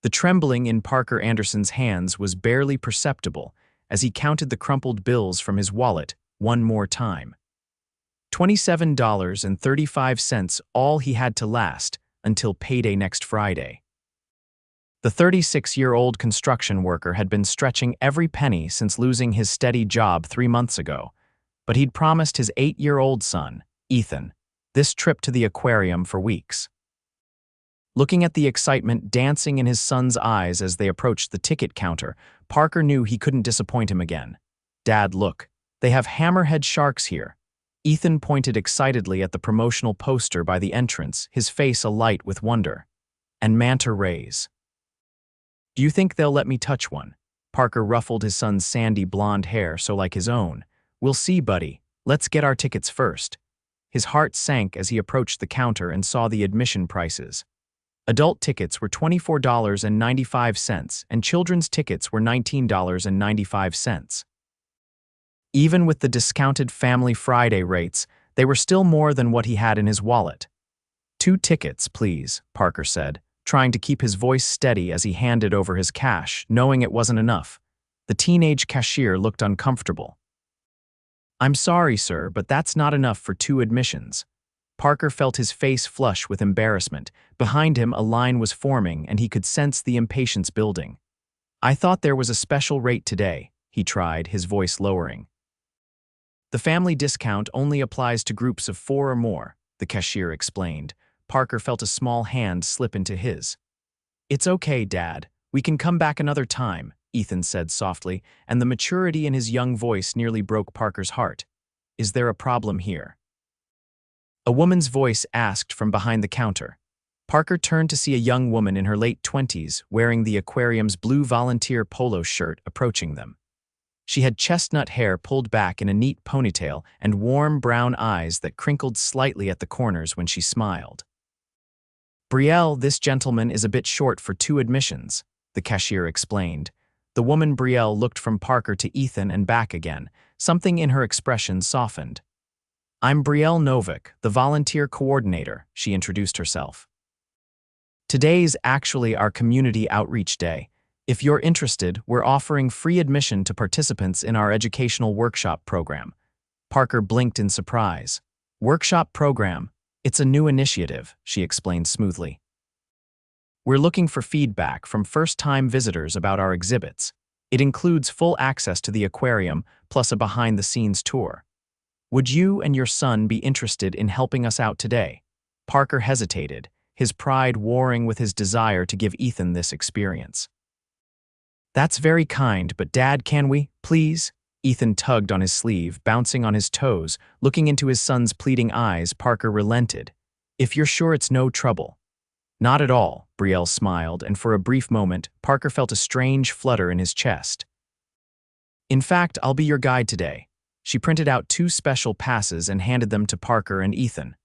The trembling in Parker Anderson's hands was barely perceptible as he counted the crumpled bills from his wallet one more time. $27.35, all he had to last until payday next Friday. The 36-year-old construction worker had been stretching every penny since losing his steady job 3 months ago, but he'd promised his 8-year-old son, Ethan, this trip to the aquarium for weeks. Looking at the excitement dancing in his son's eyes as they approached the ticket counter, Parker knew he couldn't disappoint him again. "Dad, look, they have hammerhead sharks here." Ethan pointed excitedly at the promotional poster by the entrance, his face alight with wonder. "And manta rays. Do you think they'll let me touch one?" Parker ruffled his son's sandy blonde hair so like his own. "We'll see, buddy. Let's get our tickets first." His heart sank as he approached the counter and saw the admission prices. Adult tickets were $24.95 and children's tickets were $19.95. Even with the discounted Family Friday rates, they were still more than what he had in his wallet. "2 tickets, please," Parker said, trying to keep his voice steady as he handed over his cash, knowing it wasn't enough. The teenage cashier looked uncomfortable. "I'm sorry, sir, but that's not enough for 2 admissions." Parker felt his face flush with embarrassment. Behind him, a line was forming, and he could sense the impatience building. "I thought there was a special rate today," he tried, his voice lowering. "The family discount only applies to groups of 4 or more," the cashier explained. Parker felt a small hand slip into his. "It's okay, Dad. We can come back another time," Ethan said softly, and the maturity in his young voice nearly broke Parker's heart. "Is there a problem here?" A woman's voice asked from behind the counter. Parker turned to see a young woman in her late 20s wearing the aquarium's blue volunteer polo shirt approaching them. She had chestnut hair pulled back in a neat ponytail and warm brown eyes that crinkled slightly at the corners when she smiled. "Brielle, this gentleman is a bit short for 2 admissions," the cashier explained. The woman Brielle looked from Parker to Ethan and back again. Something in her expression softened. "I'm Brielle Novick, the volunteer coordinator," she introduced herself. "Today's actually our community outreach day. If you're interested, we're offering free admission to participants in our educational workshop program." Parker blinked in surprise. "Workshop program? It's a new initiative," she explained smoothly. "We're looking for feedback from first-time visitors about our exhibits. It includes full access to the aquarium, plus a behind-the-scenes tour. Would you and your son be interested in helping us out today?" Parker hesitated, his pride warring with his desire to give Ethan this experience. "That's very kind, but Dad, can we, please?" Ethan tugged on his sleeve, bouncing on his toes. Looking into his son's pleading eyes, Parker relented. "If you're sure it's no trouble." "Not at all," Brielle smiled, and for a brief moment, Parker felt a strange flutter in his chest. "In fact, I'll be your guide today." She printed out 2 special passes and handed them to Parker and Ethan.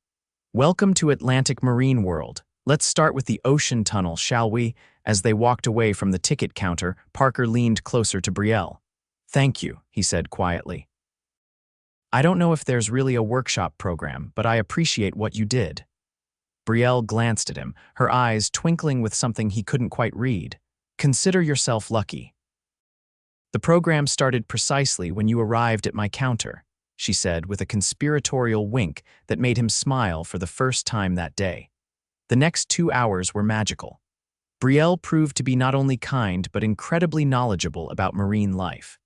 "Welcome to Atlantic Marine World. Let's start with the ocean tunnel, shall we?" As they walked away from the ticket counter, Parker leaned closer to Brielle. "Thank you," he said quietly. "I don't know if there's really a workshop program, but I appreciate what you did." Brielle glanced at him, her eyes twinkling with something he couldn't quite read. "Consider yourself lucky." "The program started precisely when you arrived at my counter," she said with a conspiratorial wink that made him smile for the first time that day. The next 2 hours were magical. Brielle proved to be not only kind but incredibly knowledgeable about marine life.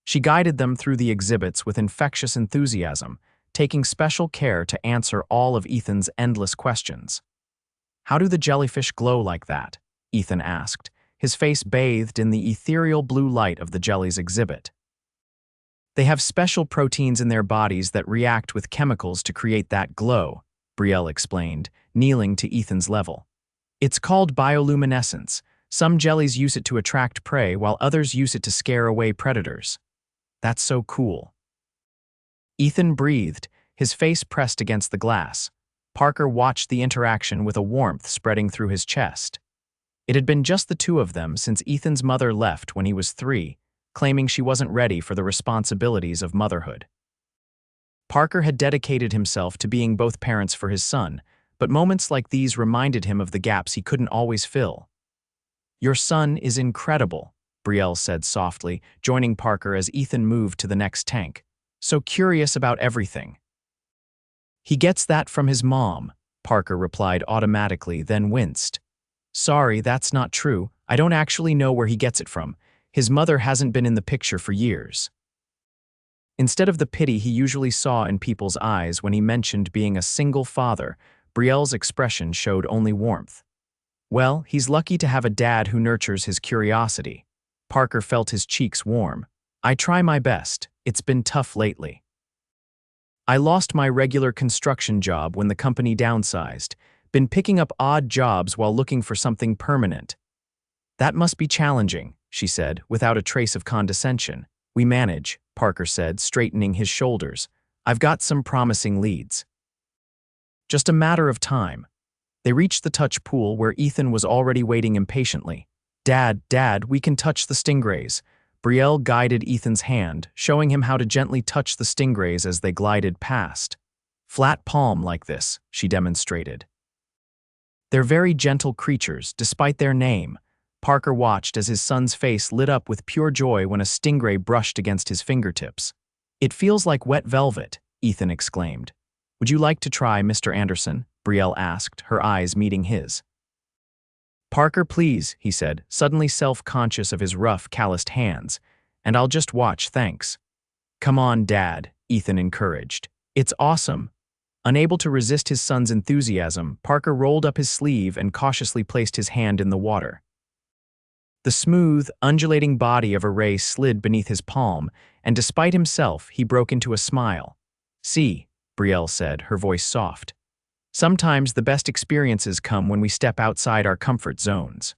She guided them through the exhibits with infectious enthusiasm, taking special care to answer all of Ethan's endless questions. "How do the jellyfish glow like that?" Ethan asked, his face bathed in the ethereal blue light of the jelly's exhibit. "They have special proteins in their bodies that react with chemicals to create that glow," Brielle explained, kneeling to Ethan's level. "It's called bioluminescence. Some jellies use it to attract prey, while others use it to scare away predators." "That's so cool." Ethan breathed, his face pressed against the glass. Parker watched the interaction with a warmth spreading through his chest. It had been just the 2 of them since Ethan's mother left when he was 3, claiming she wasn't ready for the responsibilities of motherhood. Parker had dedicated himself to being both parents for his son, but moments like these reminded him of the gaps he couldn't always fill. Your son is incredible, Brielle said softly, joining Parker as Ethan moved to the next tank. So curious about everything. He gets that from his mom, Parker replied automatically, then winced. Sorry, that's not true. I don't actually know where he gets it from. His mother hasn't been in the picture for years. Instead of the pity he usually saw in people's eyes when he mentioned being a single father, Brielle's expression showed only warmth. Well, he's lucky to have a dad who nurtures his curiosity. Parker felt his cheeks warm. I try my best. It's been tough lately. I lost my regular construction job when the company downsized. Been picking up odd jobs while looking for something permanent. That must be challenging, she said, without a trace of condescension. We manage, Parker said, straightening his shoulders. I've got some promising leads. Just a matter of time. They reached the touch pool where Ethan was already waiting impatiently. Dad, we can touch the stingrays. Brielle guided Ethan's hand, showing him how to gently touch the stingrays as they glided past. Flat palm like this, she demonstrated. They're very gentle creatures, despite their name. Parker watched as his son's face lit up with pure joy when a stingray brushed against his fingertips. It feels like wet velvet, Ethan exclaimed. Would you like to try, Mr. Anderson? Brielle asked, her eyes meeting his. Parker, please, he said, suddenly self-conscious of his rough, calloused hands. And I'll just watch, thanks. Come on, Dad, Ethan encouraged. It's awesome. Unable to resist his son's enthusiasm, Parker rolled up his sleeve and cautiously placed his hand in the water. The smooth, undulating body of a ray slid beneath his palm, and despite himself, he broke into a smile. See, Brielle said, her voice soft. Sometimes the best experiences come when we step outside our comfort zones.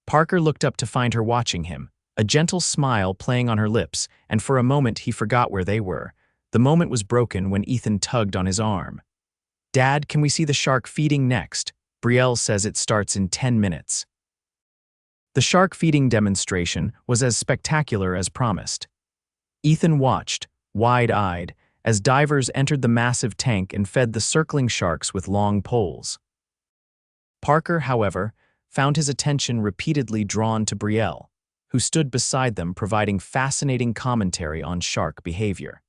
Parker looked up to find her watching him, a gentle smile playing on her lips, and for a moment he forgot where they were. The moment was broken when Ethan tugged on his arm. Dad, can we see the shark feeding next? Brielle says it starts in 10 minutes. The shark feeding demonstration was as spectacular as promised. Ethan watched, wide-eyed, as divers entered the massive tank and fed the circling sharks with long poles. Parker, however, found his attention repeatedly drawn to Brielle, who stood beside them providing fascinating commentary on shark behavior.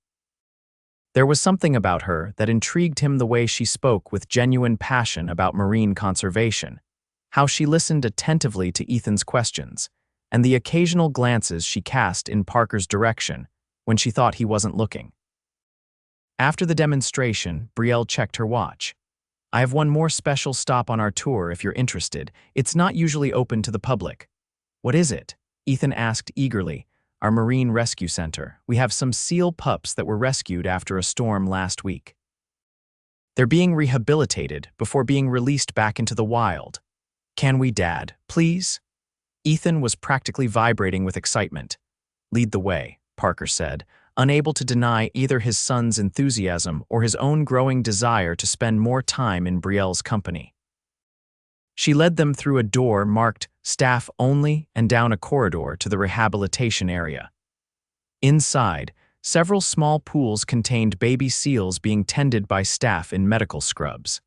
There was something about her that intrigued him, the way she spoke with genuine passion about marine conservation, how she listened attentively to Ethan's questions, and the occasional glances she cast in Parker's direction when she thought he wasn't looking. After the demonstration, Brielle checked her watch. I have one more special stop on our tour if you're interested. It's not usually open to the public. What is it? Ethan asked eagerly. Our marine rescue center. We have some seal pups that were rescued after a storm last week. They're being rehabilitated before being released back into the wild. Can we, Dad, please? Ethan was practically vibrating with excitement. Lead the way, Parker said, unable to deny either his son's enthusiasm or his own growing desire to spend more time in Brielle's company. She led them through a door marked Staff Only and down a corridor to the rehabilitation area. Inside, several small pools contained baby seals being tended by staff in medical scrubs.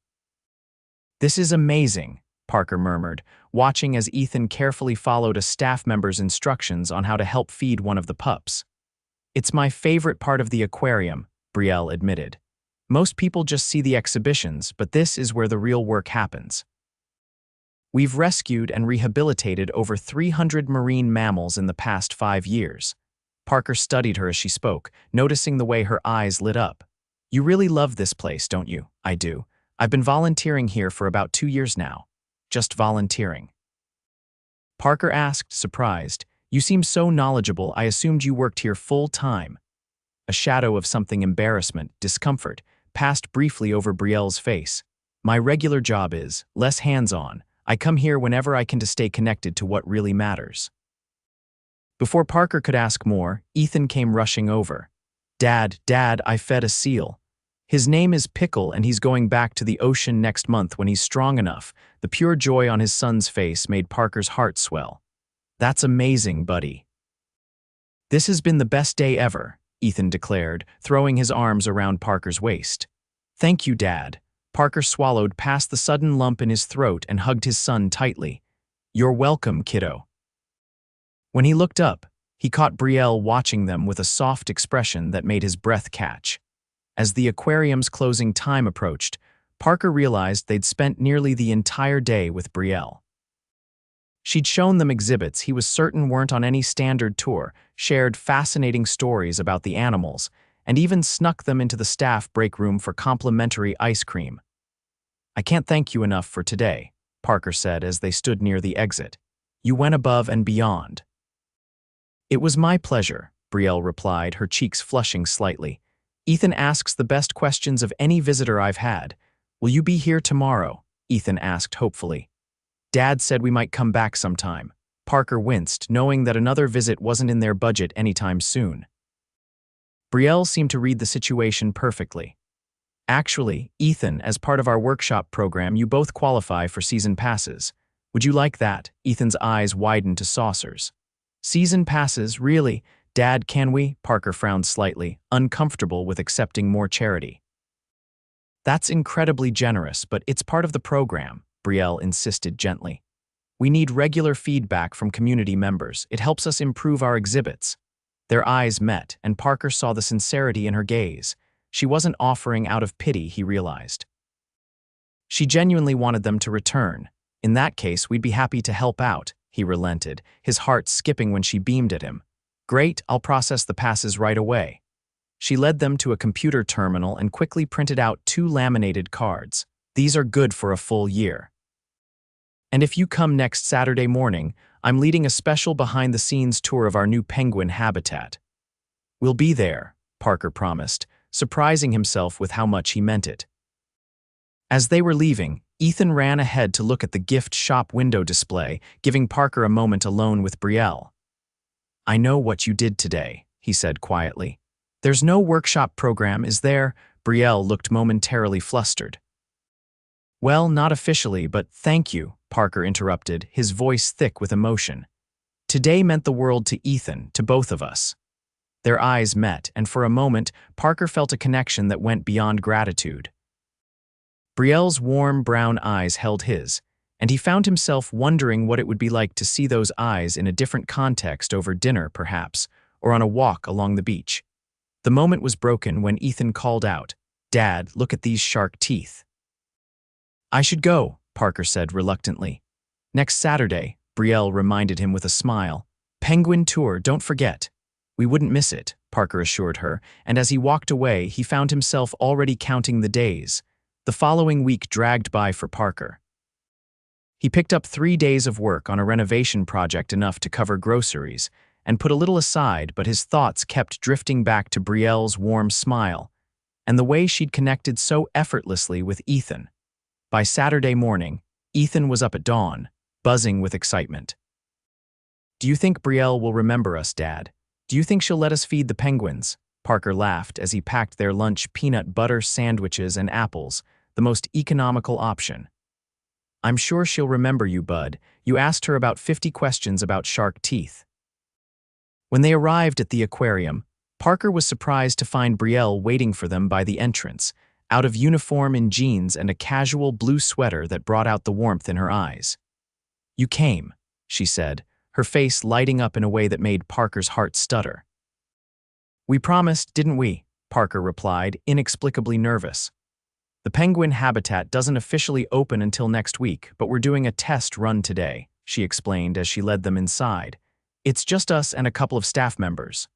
This is amazing, Parker murmured, watching as Ethan carefully followed a staff member's instructions on how to help feed one of the pups. It's my favorite part of the aquarium, Brielle admitted. Most people just see the exhibitions, but this is where the real work happens. We've rescued and rehabilitated over 300 marine mammals in the past 5 years. Parker studied her as she spoke, noticing the way her eyes lit up. You really love this place, don't you? I do. I've been volunteering here for about 2 years now. Just volunteering. Parker asked, surprised. You seem so knowledgeable, I assumed you worked here full-time. A shadow of something embarrassment, discomfort, passed briefly over Brielle's face. My regular job is less hands-on. I come here whenever I can to stay connected to what really matters. Before Parker could ask more, Ethan came rushing over. Dad, I fed a seal. His name is Pickle and he's going back to the ocean next month when he's strong enough. The pure joy on his son's face made Parker's heart swell. That's amazing, buddy. This has been the best day ever, Ethan declared, throwing his arms around Parker's waist. Thank you, Dad. Parker swallowed past the sudden lump in his throat and hugged his son tightly. "You're welcome, kiddo." When he looked up, he caught Brielle watching them with a soft expression that made his breath catch. As the aquarium's closing time approached, Parker realized they'd spent nearly the entire day with Brielle. She'd shown them exhibits he was certain weren't on any standard tour, shared fascinating stories about the animals, and even snuck them into the staff break room for complimentary ice cream. "I can't thank you enough for today," Parker said as they stood near the exit. "You went above and beyond." "It was my pleasure," Brielle replied, her cheeks flushing slightly. "Ethan asks the best questions of any visitor I've had. Will you be here tomorrow?" Ethan asked hopefully. "Dad said we might come back sometime." Parker winced, knowing that another visit wasn't in their budget anytime soon. Brielle seemed to read the situation perfectly. "Actually, Ethan, as part of our workshop program, you both qualify for season passes. Would you like that?" Ethan's eyes widened to saucers. "Season passes, really? Dad, can we?" Parker frowned slightly, uncomfortable with accepting more charity. "That's incredibly generous, but it's part of the program," Brielle insisted gently. "We need regular feedback from community members. It helps us improve our exhibits." Their eyes met, and Parker saw the sincerity in her gaze. She wasn't offering out of pity, he realized. She genuinely wanted them to return. "In that case, we'd be happy to help out," he relented, his heart skipping when she beamed at him. "Great, I'll process the passes right away." She led them to a computer terminal and quickly printed out 2 laminated cards. "These are good for a full year. And if you come next Saturday morning, I'm leading a special behind-the-scenes tour of our new penguin habitat." "We'll be there," Parker promised, surprising himself with how much he meant it. As they were leaving, Ethan ran ahead to look at the gift shop window display, giving Parker a moment alone with Brielle. "I know what you did today," he said quietly. "There's no workshop program, is there?" Brielle looked momentarily flustered. "Well, not officially, but thank you," Parker interrupted, his voice thick with emotion. "Today meant the world to Ethan, to both of us." Their eyes met, and for a moment, Parker felt a connection that went beyond gratitude. Brielle's warm brown eyes held his, and he found himself wondering what it would be like to see those eyes in a different context over dinner, perhaps, or on a walk along the beach. The moment was broken when Ethan called out, "Dad, look at these shark teeth." "I should go," Parker said reluctantly. "Next Saturday," Brielle reminded him with a smile. "Penguin tour, don't forget." "We wouldn't miss it," Parker assured her, and as he walked away, he found himself already counting the days. The following week dragged by for Parker. He picked up 3 days of work on a renovation project, enough to cover groceries, and put a little aside, but his thoughts kept drifting back to Brielle's warm smile and the way she'd connected so effortlessly with Ethan. By Saturday morning, Ethan was up at dawn, buzzing with excitement. "Do you think Brielle will remember us, Dad? Do you think she'll let us feed the penguins?" Parker laughed as he packed their lunch peanut butter sandwiches and apples, the most economical option. "I'm sure she'll remember you, bud. You asked her about 50 questions about shark teeth." When they arrived at the aquarium, Parker was surprised to find Brielle waiting for them by the entrance, out of uniform in jeans and a casual blue sweater that brought out the warmth in her eyes. "You came," she said, her face lighting up in a way that made Parker's heart stutter. "We promised, didn't we?" Parker replied, inexplicably nervous. "The penguin habitat doesn't officially open until next week, but we're doing a test run today," she explained as she led them inside. "It's just us and a couple of staff members."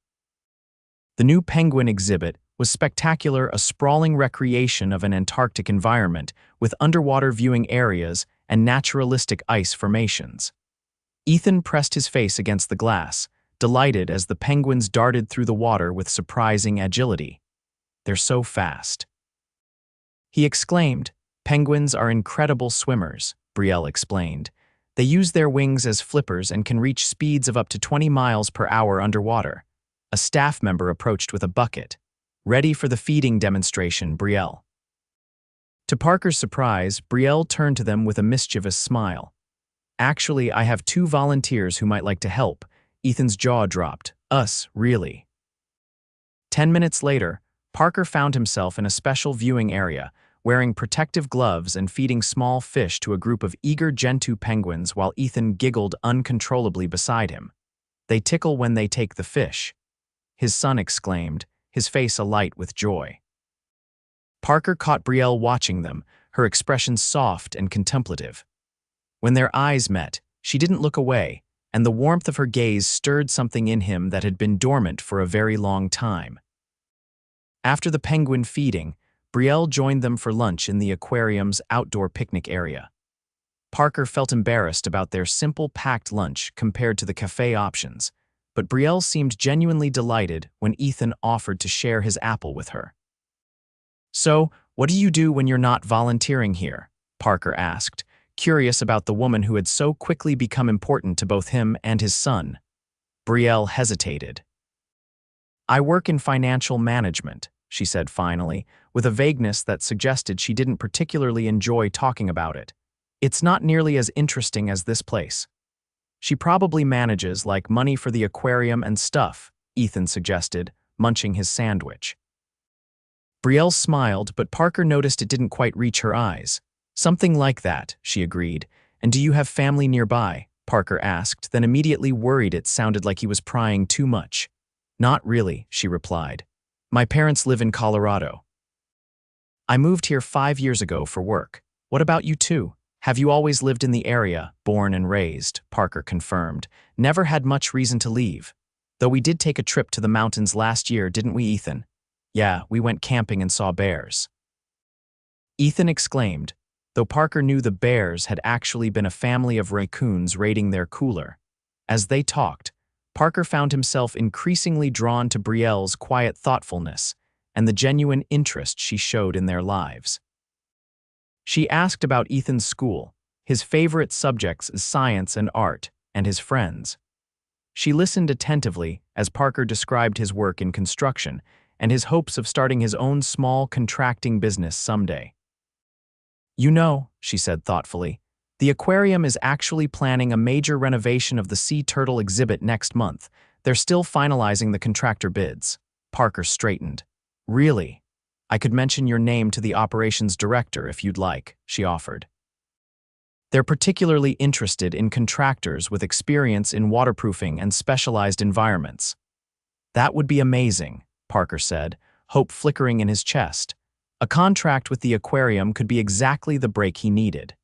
The new penguin exhibit was spectacular, a sprawling recreation of an Antarctic environment with underwater viewing areas and naturalistic ice formations. Ethan pressed his face against the glass, delighted as the penguins darted through the water with surprising agility. "They're so fast," he exclaimed. "Penguins are incredible swimmers," Brielle explained. "They use their wings as flippers and can reach speeds of up to 20 miles per hour underwater." A staff member approached with a bucket. "Ready for the feeding demonstration, Brielle." To Parker's surprise, Brielle turned to them with a mischievous smile. "Actually, I have 2 volunteers who might like to help." Ethan's jaw dropped. "Us, really?" 10 minutes later, Parker found himself in a special viewing area, wearing protective gloves and feeding small fish to a group of eager Gentoo penguins while Ethan giggled uncontrollably beside him. "They tickle when they take the fish," his son exclaimed, his face alight with joy. Parker caught Brielle watching them, her expression soft and contemplative. When their eyes met, she didn't look away, and the warmth of her gaze stirred something in him that had been dormant for a very long time. After the penguin feeding, Brielle joined them for lunch in the aquarium's outdoor picnic area. Parker felt embarrassed about their simple packed lunch compared to the cafe options, but Brielle seemed genuinely delighted when Ethan offered to share his apple with her. "So, what do you do when you're not volunteering here?" Parker asked, curious about the woman who had so quickly become important to both him and his son. Brielle hesitated. "I work in financial management," she said finally, with a vagueness that suggested she didn't particularly enjoy talking about it. "It's not nearly as interesting as this place." "She probably manages, like, money for the aquarium and stuff," Ethan suggested, munching his sandwich. Brielle smiled, but Parker noticed it didn't quite reach her eyes. "Something like that," she agreed. "And do you have family nearby?" Parker asked, then immediately worried it sounded like he was prying too much. "Not really," she replied. "My parents live in Colorado. I moved here 5 years ago for work. What about you two? Have you always lived in the area, born and raised?" Parker confirmed. "Never had much reason to leave. Though we did take a trip to the mountains last year, didn't we, Ethan?" "Yeah, we went camping and saw bears." Ethan exclaimed, though Parker knew the bears had actually been a family of raccoons raiding their cooler. As they talked, Parker found himself increasingly drawn to Brielle's quiet thoughtfulness and the genuine interest she showed in their lives. She asked about Ethan's school, his favorite subjects science and art, and his friends. She listened attentively as Parker described his work in construction and his hopes of starting his own small contracting business someday. "You know," she said thoughtfully, "the aquarium is actually planning a major renovation of the sea turtle exhibit next month. They're still finalizing the contractor bids." Parker straightened. "Really? I could mention your name to the operations director if you'd like," she offered. "They're particularly interested in contractors with experience in waterproofing and specialized environments." "That would be amazing," Parker said, hope flickering in his chest. A contract with the aquarium could be exactly the break he needed.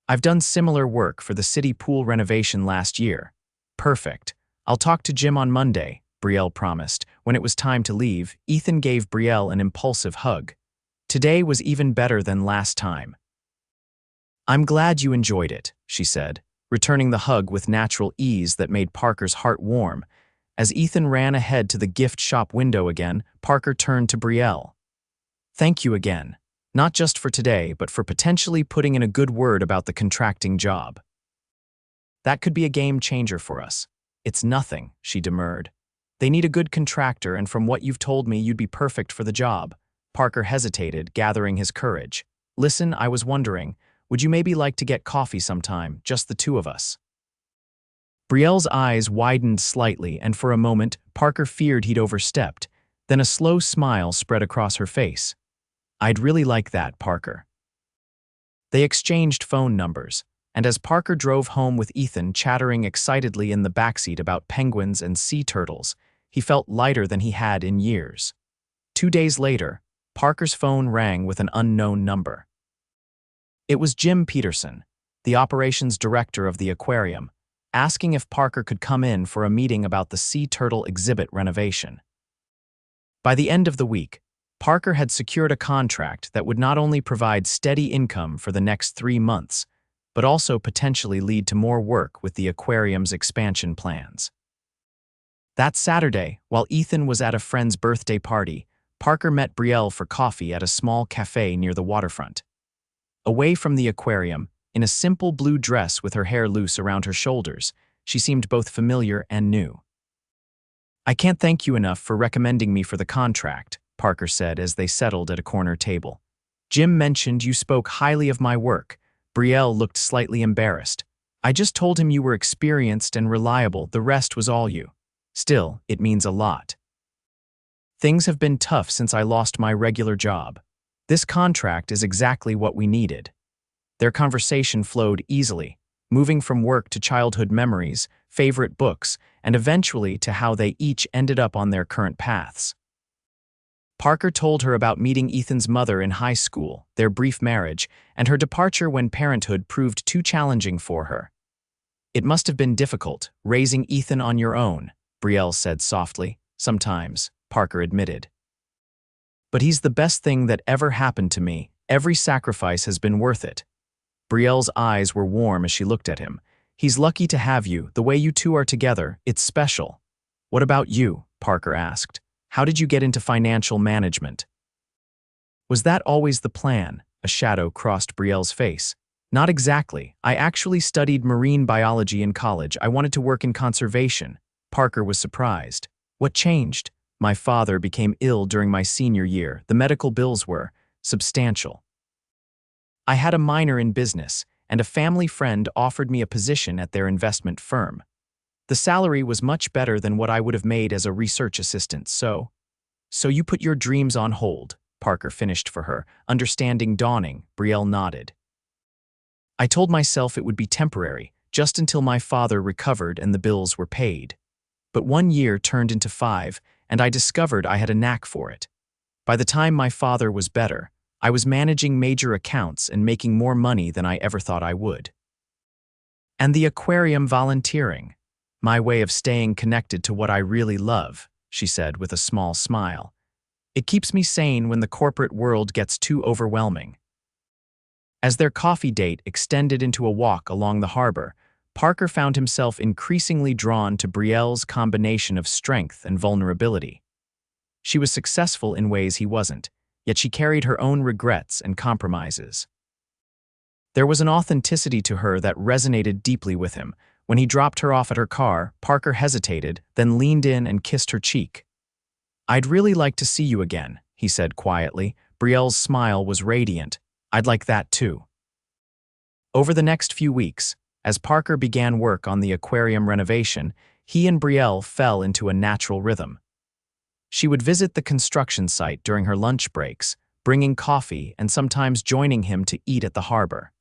"I've done similar work for the city pool renovation last year." "Perfect. I'll talk to Jim on Monday," Brielle promised. When it was time to leave, Ethan gave Brielle an impulsive hug. "Today was even better than last time." "I'm glad you enjoyed it," she said, returning the hug with natural ease that made Parker's heart warm. As Ethan ran ahead to the gift shop window again, Parker turned to Brielle. "Thank you again, not just for today, but for potentially putting in a good word about the contracting job. That could be a game changer for us." "It's nothing," she demurred. "They need a good contractor, and from what you've told me, you'd be perfect for the job." Parker hesitated, gathering his courage. "Listen, I was wondering, would you maybe like to get coffee sometime, just the two of us?" Brielle's eyes widened slightly, and for a moment, Parker feared he'd overstepped. Then a slow smile spread across her face. "I'd really like that, Parker." They exchanged phone numbers, and as Parker drove home with Ethan chattering excitedly in the backseat about penguins and sea turtles, he felt lighter than he had in years. 2 days later, Parker's phone rang with an unknown number. It was Jim Peterson, the operations director of the aquarium, asking if Parker could come in for a meeting about the sea turtle exhibit renovation. By the end of the week, Parker had secured a contract that would not only provide steady income for the next 3 months, but also potentially lead to more work with the aquarium's expansion plans. That Saturday, while Ethan was at a friend's birthday party, Parker met Brielle for coffee at a small cafe near the waterfront. Away from the aquarium, in a simple blue dress with her hair loose around her shoulders, she seemed both familiar and new. "I can't thank you enough for recommending me for the contract," Parker said as they settled at a corner table. "Jim mentioned you spoke highly of my work." Brielle looked slightly embarrassed. "I just told him you were experienced and reliable, the rest was all you." "Still, it means a lot. Things have been tough since I lost my regular job." This contract is exactly what we needed. Their conversation flowed easily, moving from work to childhood memories, favorite books, and eventually to how they each ended up on their current paths. Parker told her about meeting Ethan's mother in high school, their brief marriage, and her departure when parenthood proved too challenging for her. "It must have been difficult, raising Ethan on your own," Brielle said softly. "Sometimes," Parker admitted. "But he's the best thing that ever happened to me. Every sacrifice has been worth it." Brielle's eyes were warm as she looked at him. "He's lucky to have you. The way you two are together, it's special." "What about you?" Parker asked. "How did you get into financial management?" "Was that always the plan?" A shadow crossed Brielle's face. "Not exactly. I actually studied marine biology in college. I wanted to work in conservation." Parker was surprised. "What changed?" "My father became ill during my senior year. The medical bills were substantial. I had a minor in business, and a family friend offered me a position at their investment firm. The salary was much better than what I would have made as a research assistant, so you put your dreams on hold," Parker finished for her, understanding dawning. Brielle nodded. "I told myself it would be temporary, just until my father recovered and the bills were paid. But 1 year turned into 5, and I discovered I had a knack for it. By the time my father was better, I was managing major accounts and making more money than I ever thought I would. And the aquarium volunteering. My way of staying connected to what I really love," she said with a small smile. "It keeps me sane when the corporate world gets too overwhelming." As their coffee date extended into a walk along the harbor, Parker found himself increasingly drawn to Brielle's combination of strength and vulnerability. She was successful in ways he wasn't, yet she carried her own regrets and compromises. There was an authenticity to her that resonated deeply with him. When he dropped her off at her car, Parker hesitated, then leaned in and kissed her cheek. "I'd really like to see you again," he said quietly. Brielle's smile was radiant. "I'd like that too." Over the next few weeks, as Parker began work on the aquarium renovation, he and Brielle fell into a natural rhythm. She would visit the construction site during her lunch breaks, bringing coffee and sometimes joining him to eat at the harbor.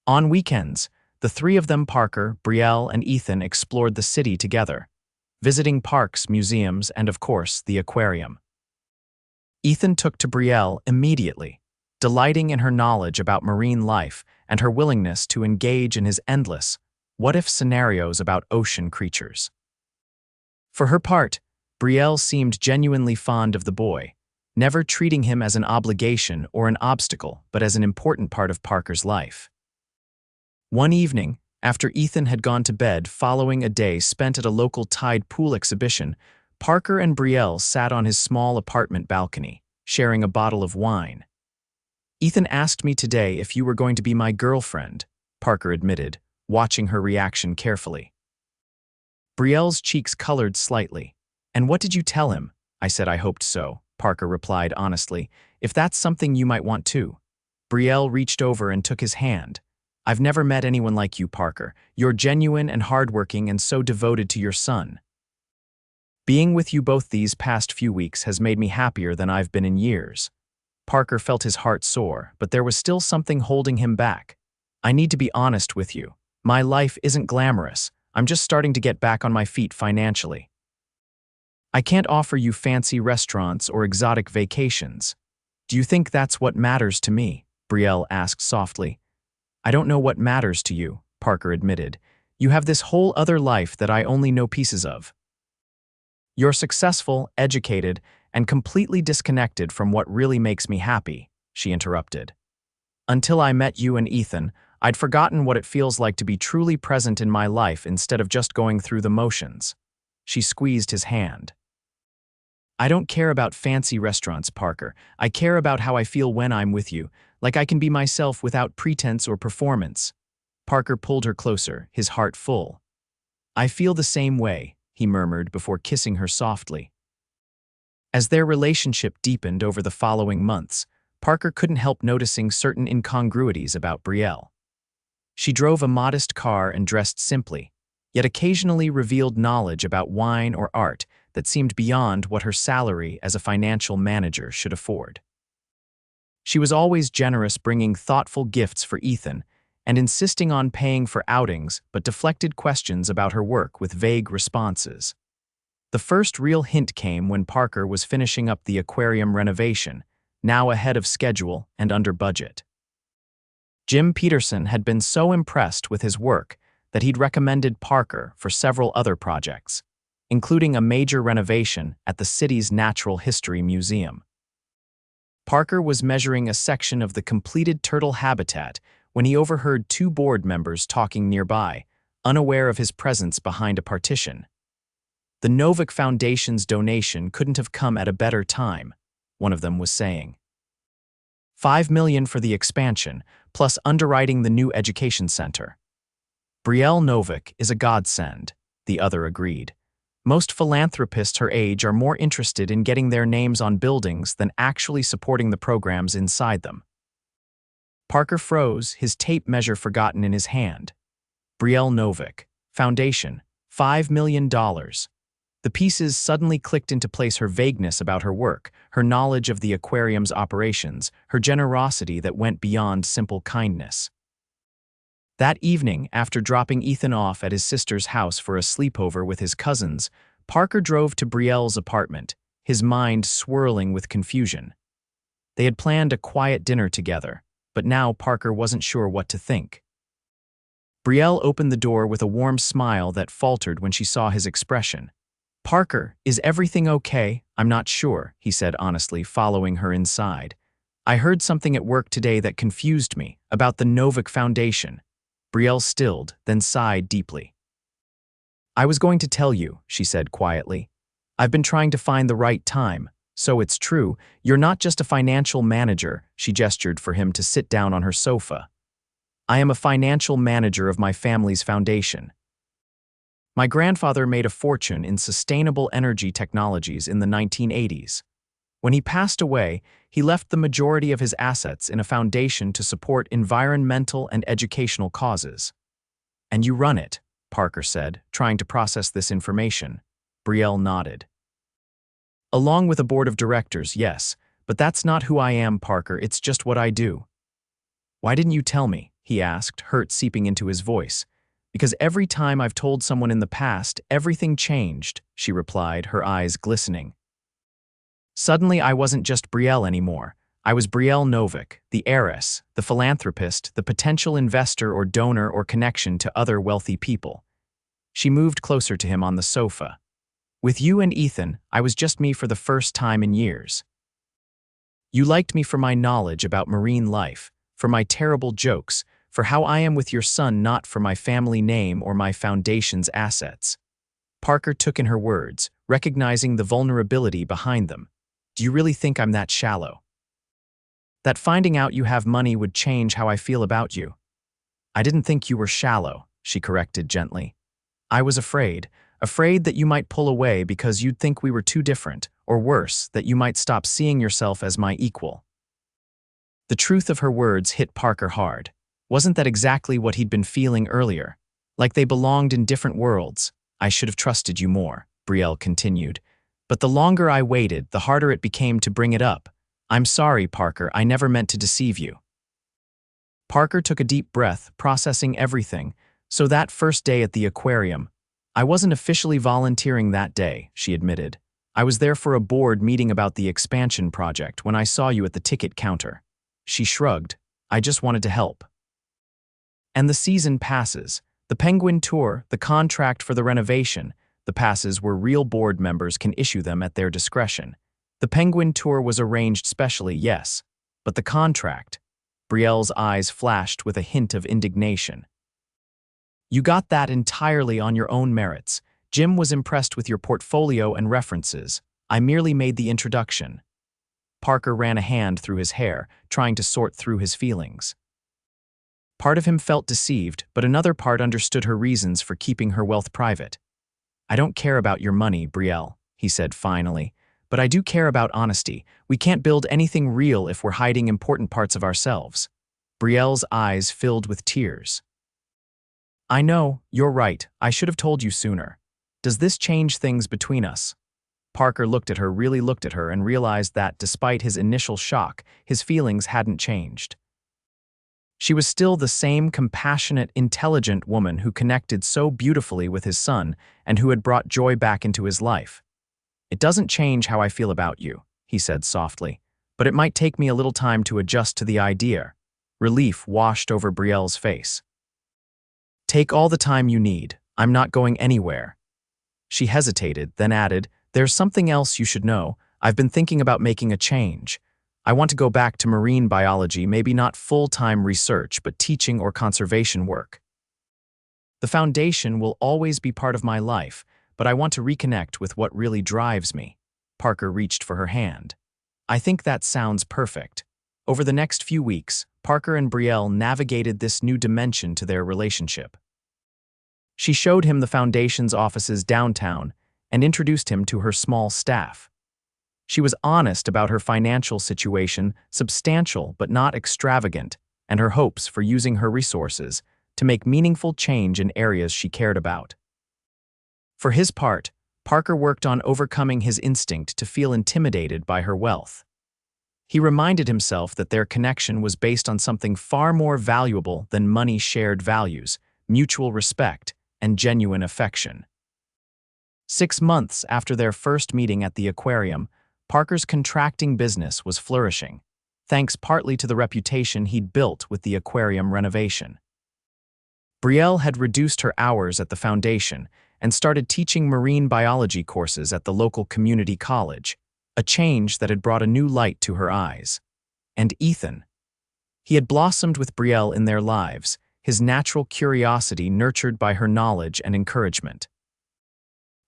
On weekends, the three of them, Parker, Brielle, and Ethan, explored the city together, visiting parks, museums, and of course, the aquarium. Ethan took to Brielle immediately, delighting in her knowledge about marine life and her willingness to engage in his endless what-if scenarios about ocean creatures. For her part, Brielle seemed genuinely fond of the boy, never treating him as an obligation or an obstacle, but as an important part of Parker's life. One evening, after Ethan had gone to bed following a day spent at a local tide pool exhibition, Parker and Brielle sat on his small apartment balcony, sharing a bottle of wine. "Ethan asked me today if you were going to be my girlfriend," Parker admitted, watching her reaction carefully. Brielle's cheeks colored slightly. "And what did you tell him?" "I said I hoped so," Parker replied honestly. "If that's something you might want too." Brielle reached over and took his hand. "I've never met anyone like you, Parker. You're genuine and hardworking and so devoted to your son. Being with you both these past few weeks has made me happier than I've been in years." Parker felt his heart soar, but there was still something holding him back. "I need to be honest with you. My life isn't glamorous. I'm just starting to get back on my feet financially. I can't offer you fancy restaurants or exotic vacations." "Do you think that's what matters to me?" Brielle asked softly. "I don't know what matters to you," Parker admitted. "You have this whole other life that I only know pieces of. You're successful, educated, and completely disconnected from what really makes me happy," she interrupted. "Until I met you and Ethan, I'd forgotten what it feels like to be truly present in my life instead of just going through the motions." She squeezed his hand. "I don't care about fancy restaurants, Parker. I care about how I feel when I'm with you, like I can be myself without pretense or performance." Parker pulled her closer, his heart full. "I feel the same way," he murmured before kissing her softly. As their relationship deepened over the following months, Parker couldn't help noticing certain incongruities about Brielle. She drove a modest car and dressed simply, yet occasionally revealed knowledge about wine or art that seemed beyond what her salary as a financial manager should afford. She was always generous, bringing thoughtful gifts for Ethan and insisting on paying for outings, but deflected questions about her work with vague responses. The first real hint came when Parker was finishing up the aquarium renovation, now ahead of schedule and under budget. Jim Peterson had been so impressed with his work that he'd recommended Parker for several other projects, including a major renovation at the city's Natural History Museum. Parker was measuring a section of the completed turtle habitat when he overheard two board members talking nearby, unaware of his presence behind a partition. The Novick Foundation's donation couldn't have come at a better time, one of them was saying. $5 million for the expansion, plus underwriting the new education center. Brielle Novick is a godsend, the other agreed. Most philanthropists her age are more interested in getting their names on buildings than actually supporting the programs inside them. Parker froze, his tape measure forgotten in his hand. Brielle Novick, Foundation, $5 million. The pieces suddenly clicked into place: her vagueness about her work, her knowledge of the aquarium's operations, her generosity that went beyond simple kindness. That evening, after dropping Ethan off at his sister's house for a sleepover with his cousins, Parker drove to Brielle's apartment, his mind swirling with confusion. They had planned a quiet dinner together, but now Parker wasn't sure what to think. Brielle opened the door with a warm smile that faltered when she saw his expression. "Parker, is everything okay? I'm not sure," he said honestly, following her inside. "I heard something at work today that confused me, about the Novick Foundation." Brielle stilled, then sighed deeply. "I was going to tell you," she said quietly. "I've been trying to find the right time. So it's true, you're not just a financial manager," she gestured for him to sit down on her sofa. "I am a financial manager of my family's foundation. My grandfather made a fortune in sustainable energy technologies in the 1980s. When he passed away, he left the majority of his assets in a foundation to support environmental and educational causes." "And you run it," Parker said, trying to process this information. Brielle nodded. "Along with a board of directors, yes, but that's not who I am, Parker, it's just what I do." "Why didn't you tell me?" he asked, hurt seeping into his voice. "Because every time I've told someone in the past, everything changed," she replied, her eyes glistening. "Suddenly I wasn't just Brielle anymore. I was Brielle Novick, the heiress, the philanthropist, the potential investor or donor or connection to other wealthy people." She moved closer to him on the sofa. "With you and Ethan, I was just me for the first time in years. You liked me for my knowledge about marine life, for my terrible jokes, for how I am with your son, not for my family name or my foundation's assets." Parker took in her words, recognizing the vulnerability behind them. "Do you really think I'm that shallow? That finding out you have money would change how I feel about you?" "I didn't think you were shallow," she corrected gently. "I was afraid that you might pull away because you'd think we were too different, or worse, that you might stop seeing yourself as my equal." The truth of her words hit Parker hard. Wasn't that exactly what he'd been feeling earlier? Like they belonged in different worlds. "I should have trusted you more," Brielle continued. "But the longer I waited, the harder it became to bring it up. I'm sorry, Parker, I never meant to deceive you." Parker took a deep breath, processing everything. "So that first day at the aquarium, I wasn't officially volunteering that day," she admitted. "I was there for a board meeting about the expansion project when I saw you at the ticket counter." She shrugged. "I just wanted to help." And the season passes. The Penguin Tour, the contract for the renovation. The passes where real board members can issue them at their discretion. The Penguin Tour was arranged specially, yes. But the contract? Brielle's eyes flashed with a hint of indignation. "You got that entirely on your own merits. Jim was impressed with your portfolio and references. I merely made the introduction." Parker ran a hand through his hair, trying to sort through his feelings. Part of him felt deceived, but another part understood her reasons for keeping her wealth private. "I don't care about your money, Brielle," he said finally, "but I do care about honesty. We can't build anything real if we're hiding important parts of ourselves." Brielle's eyes filled with tears. "I know, you're right. I should have told you sooner. Does this change things between us?" Parker really looked at her and realized that, despite his initial shock, his feelings hadn't changed. She was still the same compassionate, intelligent woman who connected so beautifully with his son and who had brought joy back into his life. "It doesn't change how I feel about you," he said softly, "but it might take me a little time to adjust to the idea." Relief washed over Brielle's face. "Take all the time you need. I'm not going anywhere." She hesitated, then added, "There's something else you should know. I've been thinking about making a change. I want to go back to marine biology, maybe not full-time research, but teaching or conservation work. The foundation will always be part of my life, but I want to reconnect with what really drives me." Parker reached for her hand. "I think that sounds perfect." Over the next few weeks, Parker and Brielle navigated this new dimension to their relationship. She showed him the foundation's offices downtown and introduced him to her small staff. She was honest about her financial situation, substantial but not extravagant, and her hopes for using her resources to make meaningful change in areas she cared about. For his part, Parker worked on overcoming his instinct to feel intimidated by her wealth. He reminded himself that their connection was based on something far more valuable than money-shared values, mutual respect, and genuine affection. 6 months after their first meeting at the aquarium, Parker's contracting business was flourishing, thanks partly to the reputation he'd built with the aquarium renovation. Brielle had reduced her hours at the foundation and started teaching marine biology courses at the local community college, a change that had brought a new light to her eyes. And Ethan. He had blossomed with Brielle in their lives, his natural curiosity nurtured by her knowledge and encouragement.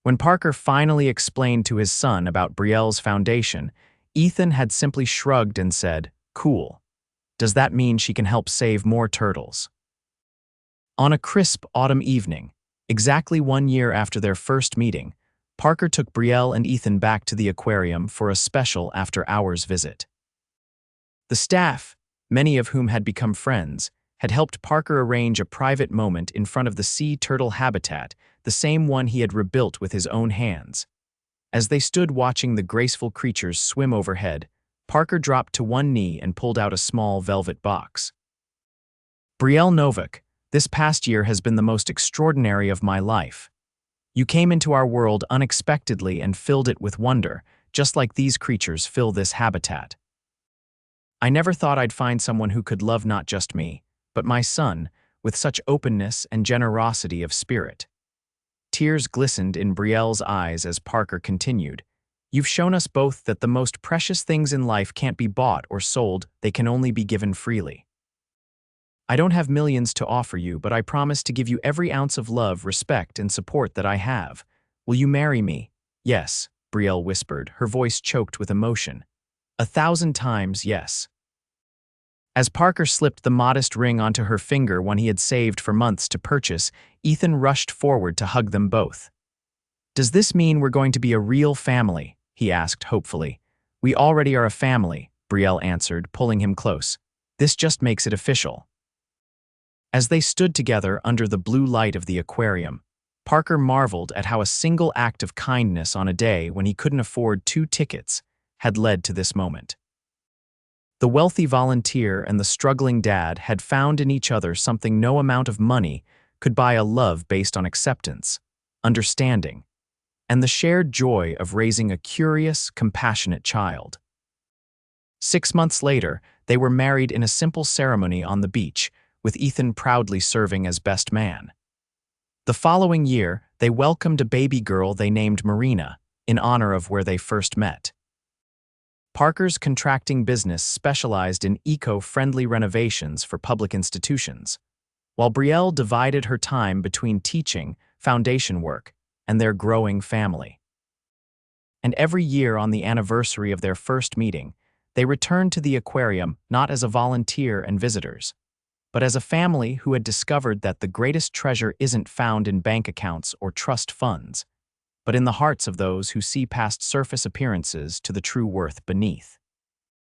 When Parker finally explained to his son about Brielle's foundation, Ethan had simply shrugged and said, "Cool. Does that mean she can help save more turtles?" On a crisp autumn evening, exactly 1 year after their first meeting, Parker took Brielle and Ethan back to the aquarium for a special after-hours visit. The staff, many of whom had become friends, had helped Parker arrange a private moment in front of the sea turtle habitat, the same one he had rebuilt with his own hands. As they stood watching the graceful creatures swim overhead, Parker dropped to one knee and pulled out a small velvet box. "Brielle Novak, this past year has been the most extraordinary of my life. You came into our world unexpectedly and filled it with wonder, just like these creatures fill this habitat. I never thought I'd find someone who could love not just me, but my son, with such openness and generosity of spirit." Tears glistened in Brielle's eyes as Parker continued, "You've shown us both that the most precious things in life can't be bought or sold, they can only be given freely. I don't have millions to offer you, but I promise to give you every ounce of love, respect, and support that I have. Will you marry me?" "Yes," Brielle whispered, her voice choked with emotion. 1,000 times yes." As Parker slipped the modest ring onto her finger, one he had saved for months to purchase, Ethan rushed forward to hug them both. "Does this mean we're going to be a real family?" he asked hopefully. "We already are a family," Brielle answered, pulling him close. "This just makes it official." As they stood together under the blue light of the aquarium, Parker marveled at how a single act of kindness on a day when he couldn't afford 2 tickets had led to this moment. The wealthy volunteer and the struggling dad had found in each other something no amount of money could buy: a love based on acceptance, understanding, and the shared joy of raising a curious, compassionate child. 6 months later, they were married in a simple ceremony on the beach, with Ethan proudly serving as best man. The following year, they welcomed a baby girl they named Marina, in honor of where they first met. Parker's contracting business specialized in eco-friendly renovations for public institutions, while Brielle divided her time between teaching, foundation work, and their growing family. And every year on the anniversary of their first meeting, they returned to the aquarium not as a volunteer and visitors, but as a family who had discovered that the greatest treasure isn't found in bank accounts or trust funds, but in the hearts of those who see past surface appearances to the true worth beneath.